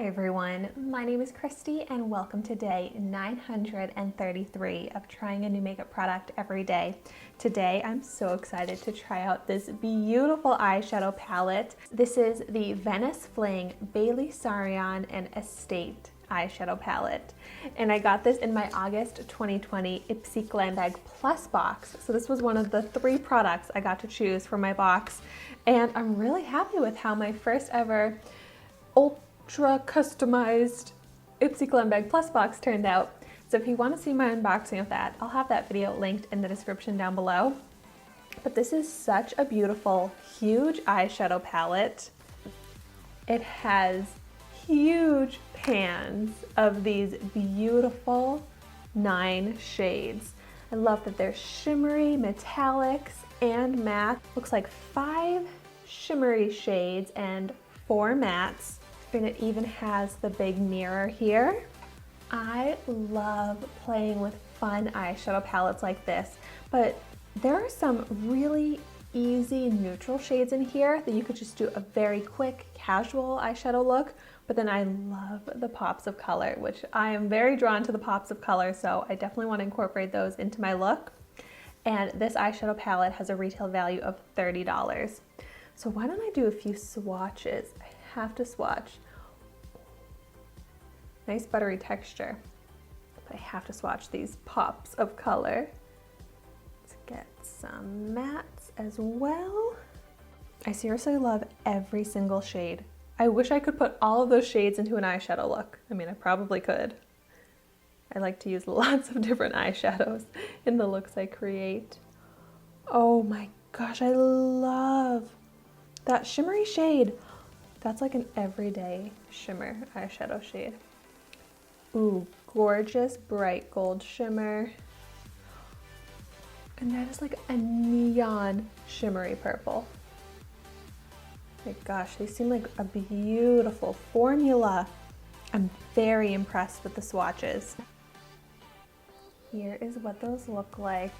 everyone, my name is Christy and welcome to day 933 of trying a new makeup product every day. Today I'm so excited to try out this beautiful eyeshadow palette. This is the Venice Fling Bailey Sarian and Estate eyeshadow palette, and I got this in my August 2020 Ipsy Glam Bag Plus box. So this was one of the 3 products I got to choose for my box, and I'm really happy with how my first ever ultra customized Ipsy Glam Bag Plus box turned out. So if you want to see my unboxing of that, I'll have that video linked in the description down below. But this is such a beautiful, huge eyeshadow palette. It has huge pans of these beautiful 9 shades. I love that they're shimmery, metallics, and matte. Looks like 5 shimmery shades and 4 mattes. And it even has the big mirror here. I love playing with fun eyeshadow palettes like this, but there are some really easy neutral shades in here that you could just do a very quick casual eyeshadow look. But then I love the pops of color, which I am very drawn to the pops of color, so I definitely want to incorporate those into my look. And this eyeshadow palette has a retail value of $30. So why don't I do a few swatches? I have to swatch. Nice buttery texture, but I have to swatch these pops of color. Let's get some mattes as well. I seriously love every single shade. I wish I could put all of those shades into an eyeshadow look. I mean, I probably could. I like to use lots of different eyeshadows in the looks I create. Oh my gosh, I love that shimmery shade. That's like an everyday shimmer eyeshadow shade. Ooh, gorgeous bright gold shimmer. And that is like a neon shimmery purple. My gosh, these seem like a beautiful formula. I'm very impressed with the swatches. Here is what those look like.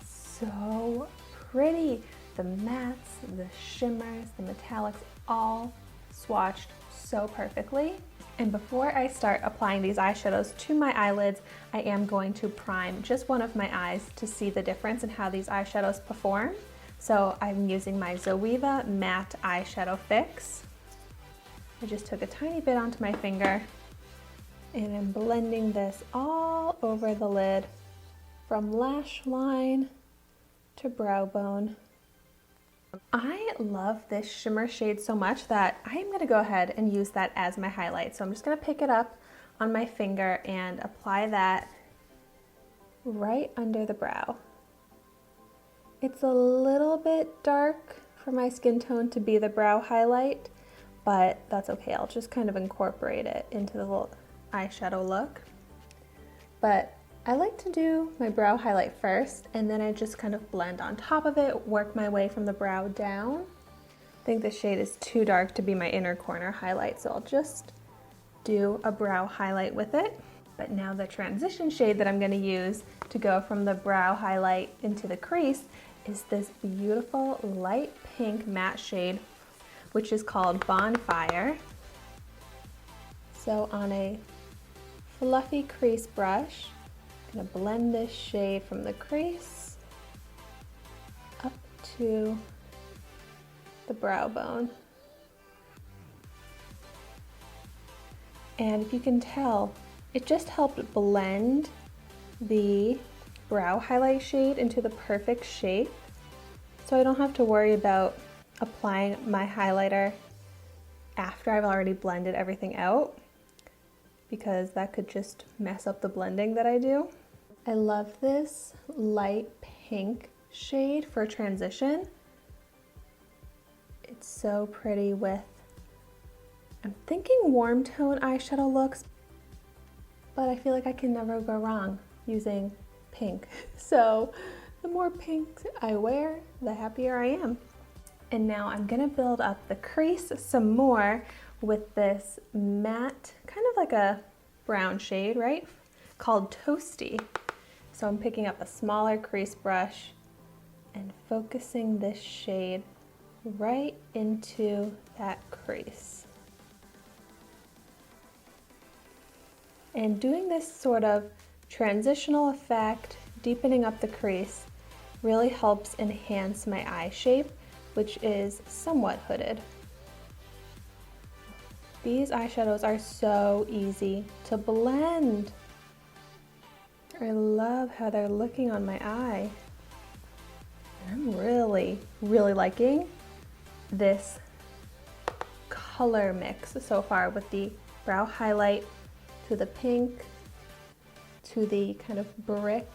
So pretty. The mattes, the shimmers, the metallics, all swatched so perfectly. And before I start applying these eyeshadows to my eyelids, I am going to prime just one of my eyes to see the difference in how these eyeshadows perform. So I'm using my Zoeva Matte Eyeshadow Fix. I just took a tiny bit onto my finger and I'm blending this all over the lid from lash line to brow bone. I love this shimmer shade so much that I am going to go ahead and use that as my highlight. So I'm just going to pick it up on my finger and apply that right under the brow. It's a little bit dark for my skin tone to be the brow highlight, but that's okay. I'll just kind of incorporate it into the little eyeshadow look. But I like to do my brow highlight first, and then I just kind of blend on top of it, work my way from the brow down. I think this shade is too dark to be my inner corner highlight, so I'll just do a brow highlight with it. But now the transition shade that I'm going to use to go from the brow highlight into the crease is this beautiful light pink matte shade, which is called Bonfire. So on a fluffy crease brush, I'm going to blend this shade from the crease up to the brow bone. And if you can tell, it just helped blend the brow highlight shade into the perfect shape. So I don't have to worry about applying my highlighter after I've already blended everything out, because that could just mess up the blending that I do. I love this light pink shade for transition. It's so pretty with, I'm thinking warm tone eyeshadow looks, but I feel like I can never go wrong using pink. So the more pink I wear, the happier I am. And now I'm gonna build up the crease some more with this matte, kind of like a brown shade, right? Called Toasty. So I'm picking up a smaller crease brush and focusing this shade right into that crease. And doing this sort of transitional effect, deepening up the crease, really helps enhance my eye shape, which is somewhat hooded. These eyeshadows are so easy to blend. I love how they're looking on my eye. I'm really, really liking this color mix so far, with the brow highlight to the pink to the kind of brick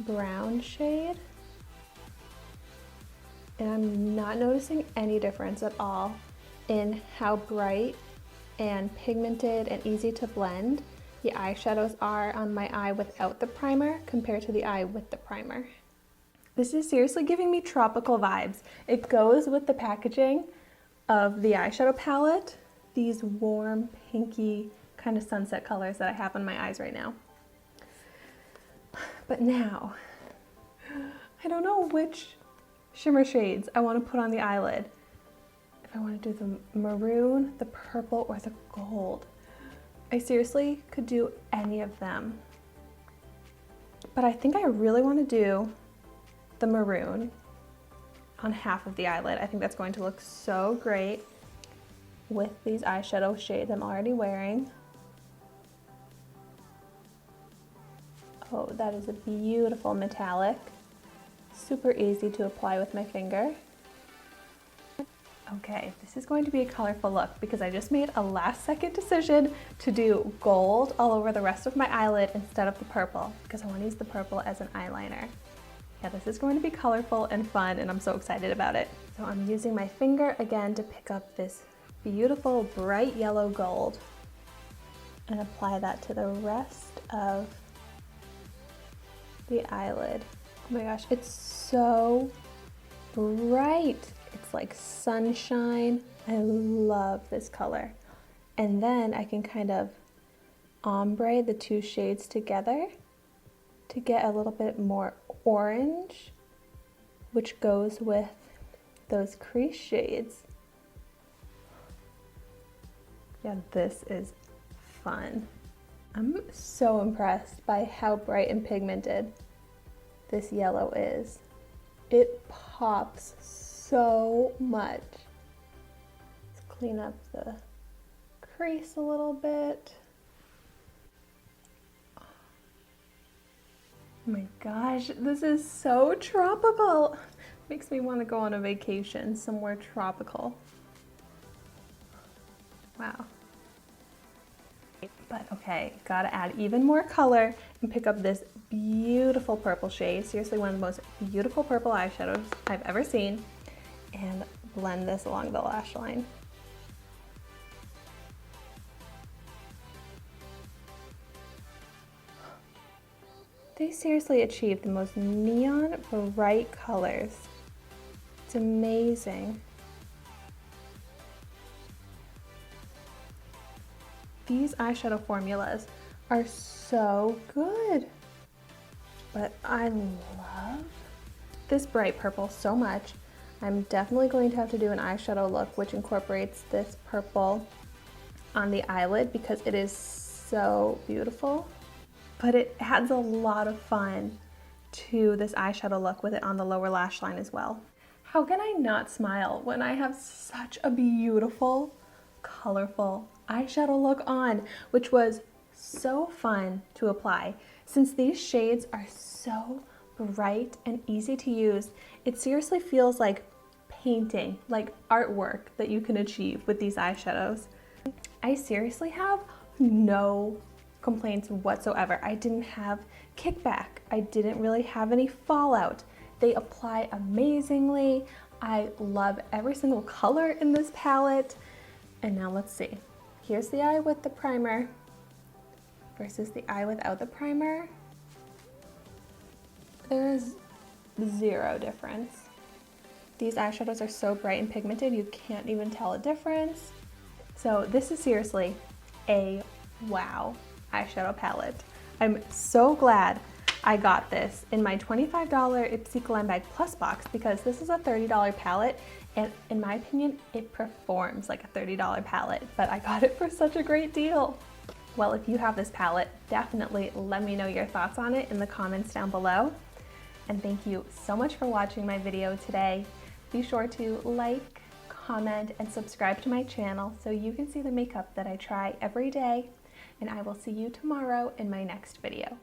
brown shade. And I'm not noticing any difference at all in how bright and pigmented and easy to blend the eyeshadows are on my eye without the primer compared to the eye with the primer. This is seriously giving me tropical vibes. It goes with the packaging of the eyeshadow palette, these warm pinky kind of sunset colors that I have on my eyes right now. But now, I don't know which shimmer shades I want to put on the eyelid. If I want to do the maroon, the purple, or the gold. I seriously could do any of them. But I think I really want to do the maroon on half of the eyelid. I think that's going to look so great with these eyeshadow shades I'm already wearing. Oh, that is a beautiful metallic. Super easy to apply with my finger. Okay, this is going to be a colorful look because I just made a last second decision to do gold all over the rest of my eyelid instead of the purple, because I want to use the purple as an eyeliner. Yeah, this is going to be colorful and fun, and I'm so excited about it. So I'm using my finger again to pick up this beautiful bright yellow gold and apply that to the rest of the eyelid. Oh my gosh, it's so bright. It's like sunshine. I love this color. And then I can kind of ombre the two shades together to get a little bit more orange, which goes with those crease shades. Yeah, this is fun. I'm so impressed by how bright and pigmented this yellow is. It pops so much. Let's clean up the crease a little bit. Oh my gosh, this is so tropical. Makes me want to go on a vacation somewhere tropical. Wow. But okay, gotta add even more color and pick up this beautiful purple shade. Seriously, one of the most beautiful purple eyeshadows I've ever seen. And blend this along the lash line. They seriously achieved the most neon bright colors. It's amazing. These eyeshadow formulas are so good. But I love this bright purple so much. I'm definitely going to have to do an eyeshadow look which incorporates this purple on the eyelid because it is so beautiful. But it adds a lot of fun to this eyeshadow look with it on the lower lash line as well. How can I not smile when I have such a beautiful, colorful eyeshadow look on, which was so fun to apply. Since these shades are so bright and easy to use, it seriously feels like painting, like artwork that you can achieve with these eyeshadows. I seriously have no complaints whatsoever. I didn't have kickback. I didn't really have any fallout. They apply amazingly. I love every single color in this palette. And now let's see. Here's the eye with the primer versus the eye without the primer. There is zero difference. These eyeshadows are so bright and pigmented, you can't even tell a difference. So this is seriously a wow eyeshadow palette. I'm so glad I got this in my $25 Ipsy Glam Bag Plus box because this is a $30 palette and in my opinion, it performs like a $30 palette, but I got it for such a great deal. Well, if you have this palette, definitely let me know your thoughts on it in the comments down below. And thank you so much for watching my video today. Be sure to like, comment, and subscribe to my channel so you can see the makeup that I try every day. And I will see you tomorrow in my next video.